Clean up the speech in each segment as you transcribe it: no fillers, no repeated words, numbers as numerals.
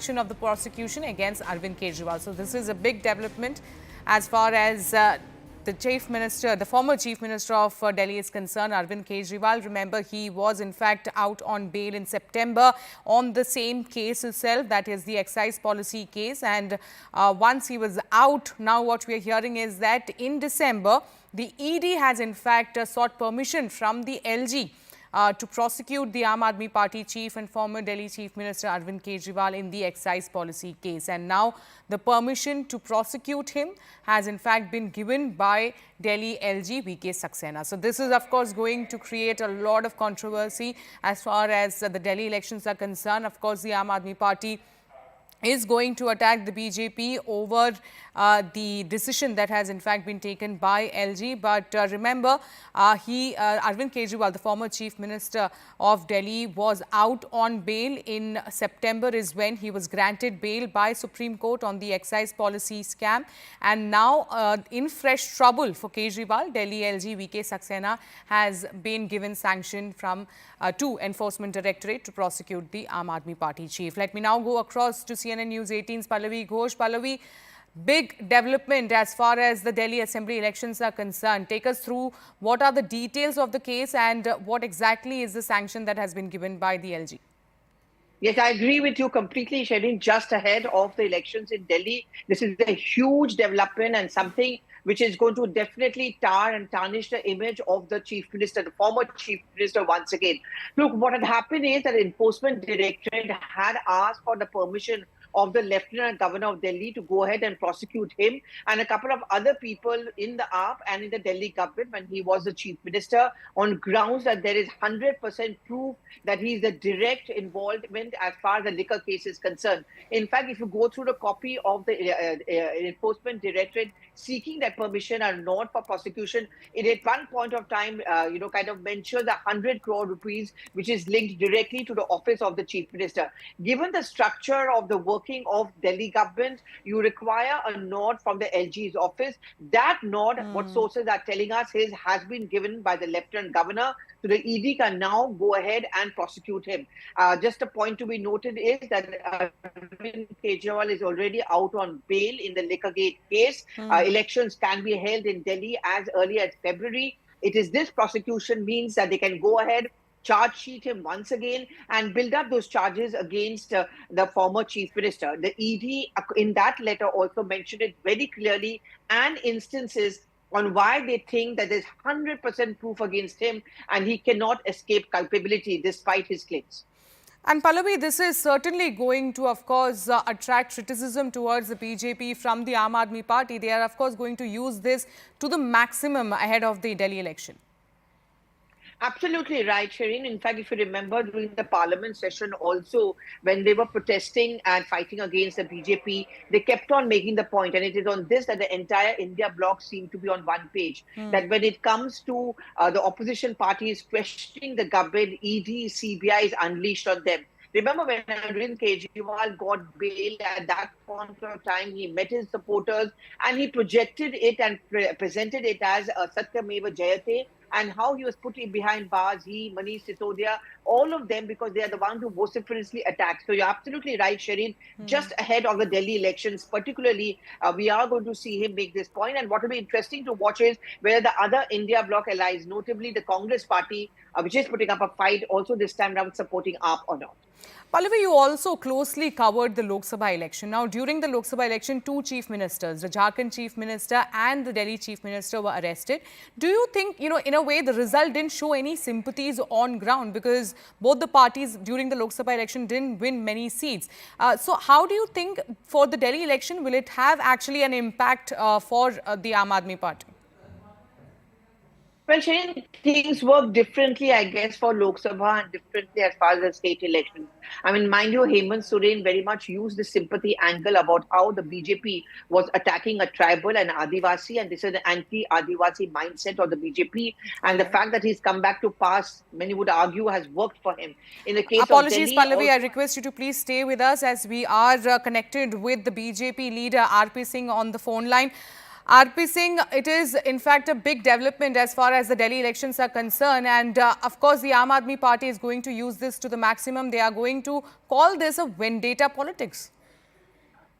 sanction of the prosecution against Arvind Kejriwal. So this is a big development as far as the former Chief Minister of Delhi is concerned, Arvind Kejriwal. Remember, he was in fact out on bail in September on the same case itself, that is the excise policy case. And once he was out, now what we are hearing is that in December, the ED has in fact sought permission from the LG to prosecute the Aam Aadmi Party chief and former Delhi Chief Minister Arvind Kejriwal in the excise policy case. And now the permission to prosecute him has in fact been given by Delhi LG VK Saxena. So this is of course going to create a lot of controversy as far as the Delhi elections are concerned. Of course, the Aam Aadmi Party is going to attack the BJP over the decision that has in fact been taken by LG. But remember, Arvind Kejriwal, the former Chief Minister of Delhi, was out on bail in September is when he was granted bail by Supreme Court on the excise policy scam. And now in fresh trouble for Kejriwal, Delhi LG VK Saxena has been given sanction from to Enforcement Directorate to prosecute the Aam Aadmi Party chief. Let me now go across to CNN News 18's Pallavi Ghosh. Pallavi, big development as far as the Delhi Assembly elections are concerned. Take us through what are the details of the case and what exactly is the sanction that has been given by the LG. Yes, I agree with you completely, Shireen. Just ahead of the elections in Delhi, this is a huge development and something which is going to definitely tar and tarnish the image of the Chief Minister, the former Chief Minister once again. Look, what had happened is that the Enforcement Directorate had asked for the permission of the Lieutenant Governor of Delhi to go ahead and prosecute him and a couple of other people in the AAP and in the Delhi government when he was the Chief Minister on grounds that there is 100% proof that he is the direct involvement as far as the liquor case is concerned. In fact, if you go through the copy of the Enforcement Directorate seeking that permission or not for prosecution, it at one point of time, kind of mentioned the 100 crore rupees, which is linked directly to the office of the Chief Minister. Given the structure of the working of Delhi government, you require a nod from the LG's office. That nod, what sources are telling us, has been given by the Lieutenant Governor. So the ED can now go ahead and prosecute him. Just a point to be noted is that Arvind Kejriwal is already out on bail in the Liquorgate case. Elections can be held in Delhi as early as February. It is this prosecution means that they can go ahead, charge sheet him once again and build up those charges against the former Chief Minister. The ED in that letter also mentioned it very clearly and instances on why they think that there's 100% proof against him and he cannot escape culpability despite his claims. And Pallavi, this is certainly going to, of course, attract criticism towards the BJP from the Aam Aadmi Party. They are, of course, going to use this to the maximum ahead of the Delhi election. Absolutely right, Shireen. In fact, if you remember during the parliament session also, when they were protesting and fighting against the BJP, they kept on making the point, and it is on this that the entire India bloc seemed to be on one page, that when it comes to the opposition parties questioning the government, ED, CBI is unleashed on them. Remember when Arvind Kejriwal got bail, at that point of time, he met his supporters and he projected it and presented it as a Satyameva Jayate, and how he was put behind bars, he, Manish Sisodia, all of them, because they are the ones who vociferously attacked. So you're absolutely right, Shireen. Just ahead of the Delhi elections, particularly, we are going to see him make this point. And what will be interesting to watch is whether the other India bloc allies, notably the Congress party, which is putting up a fight, also this time around supporting AAP or not. Pallavi, you also closely covered the Lok Sabha election. Now, during the Lok Sabha election, two chief ministers, the Jharkhand chief minister and the Delhi chief minister, were arrested. Do you think, in a way, the result didn't show any sympathies on ground because both the parties during the Lok Sabha election didn't win many seats? So how do you think for the Delhi election, will it have actually an impact for the Aam Aadmi Party? Well, Shane, things work differently, I guess, for Lok Sabha and differently as far as the state elections. I mean, mind you, Hemant Soren very much used the sympathy angle about how the BJP was attacking a tribal and Adivasi, and this is an anti-Adivasi mindset of the BJP. And the fact that he's come back to pass, many would argue, has worked for him. In the case Apologies, of Delhi, Pallavi, I request you to please stay with us as we are connected with the BJP leader, RP Singh, on the phone line. RP Singh, it is in fact a big development as far as the Delhi elections are concerned, and of course the Aam Aadmi Party is going to use this to the maximum. They are going to call this a vendetta politics.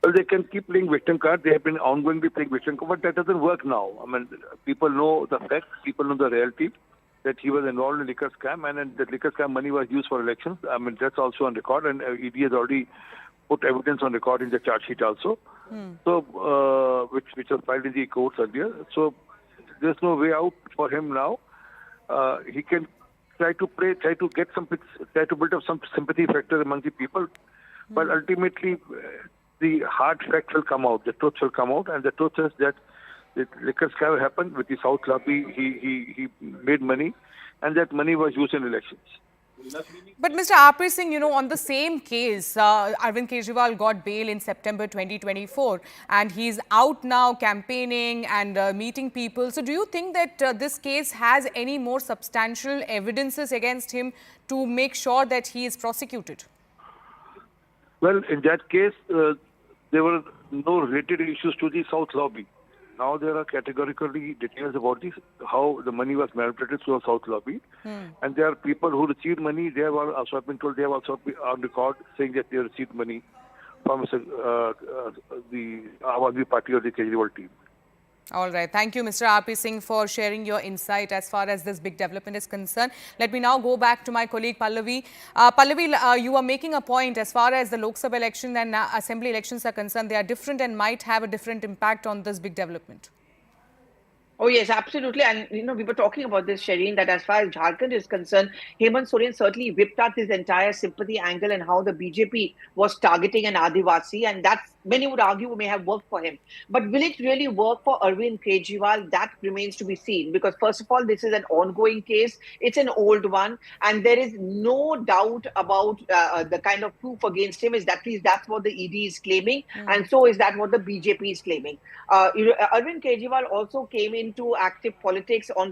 Well, they can keep playing victim card. They have been ongoingly playing victim card, but that doesn't work now. I mean, people know the facts, people know the reality, that he was involved in liquor scam, and then the liquor scam money was used for elections. I mean, that's also on record, and ED has already put evidence on record in the charge sheet also. So, which was filed in the courts earlier. So, there's no way out for him now. He can try to build up some sympathy factor among the people, but ultimately the hard fact will come out, the truth will come out, and the truth is that the liquor scam happened with the South lobby. He made money, and that money was used in elections. But Mr. Arvind Singh, on the same case, Arvind Kejriwal got bail in September 2024, and he's out now campaigning and meeting people. So do you think that this case has any more substantial evidences against him to make sure that he is prosecuted? Well, in that case, there were no related issues to the South lobby. Now there are categorically details about this, how the money was manipulated through the South lobby. And there are people who received money. They have also been told, they have also been on record saying that they received money from the Aam Aadmi Party or the Kejriwal team. All right. Thank you, Mr. Arvind Singh, for sharing your insight as far as this big development is concerned. Let me now go back to my colleague Pallavi. Pallavi, you are making a point as far as the Lok Sabha election and assembly elections are concerned. They are different and might have a different impact on this big development. Oh, yes, absolutely. And, we were talking about this, Shireen, that as far as Jharkhand is concerned, Hemant Soren certainly whipped out this entire sympathy angle and how the BJP was targeting an Adivasi. And that, many would argue, may have worked for him. But will it really work for Arvind Kejriwal? That remains to be seen. Because, first of all, this is an ongoing case. It's an old one. And there is no doubt about the kind of proof against him. Is that, at least that's what the ED is claiming. And so is that what the BJP is claiming. Arvind Kejriwal also came into active politics on